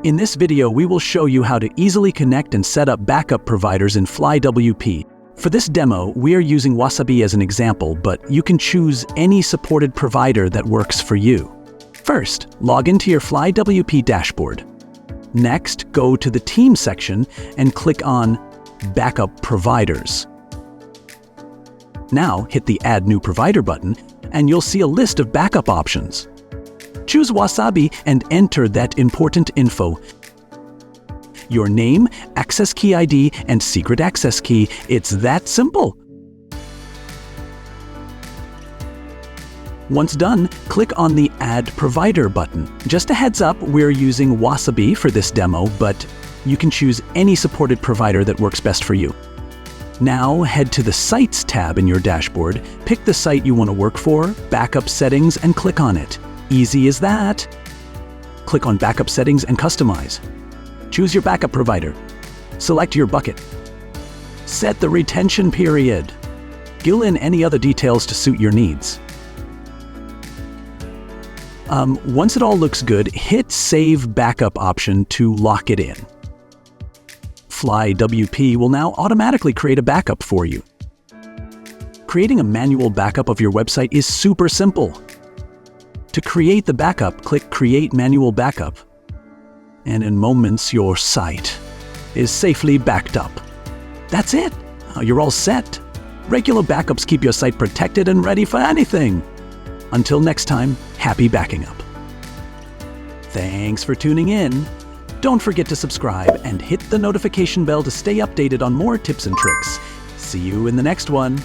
In this video, we will show you how to easily connect and set up backup providers in FlyWP. For this demo, we are using Wasabi as an example, but you can choose any supported provider that works for you. First, log into your FlyWP dashboard. Next, go to the Team section and click on Backup Providers. Now, hit the Add New Provider button, and you'll see a list of backup options. Choose Wasabi and enter that important info. Your name, access key ID, and secret access key. It's that simple. Once done, click on the Add Provider button. Just a heads up, we're using Wasabi for this demo, but you can choose any supported provider that works best for you. Now head to the Sites tab in your dashboard, pick the site you want to work for, Backup Settings, and click on it. Easy as that. Click on Backup Settings and Customize. Choose your backup provider. Select your bucket. Set the retention period. Fill in any other details to suit your needs. Once it all looks good, hit Save Backup option to lock it in. FlyWP will now automatically create a backup for you. Creating a manual backup of your website is super simple. To create the backup, click Create Manual Backup. And in moments, your site is safely backed up. That's it. You're all set. Regular backups keep your site protected and ready for anything. Until next time, happy backing up. Thanks for tuning in. Don't forget to subscribe and hit the notification bell to stay updated on more tips and tricks. See you in the next one.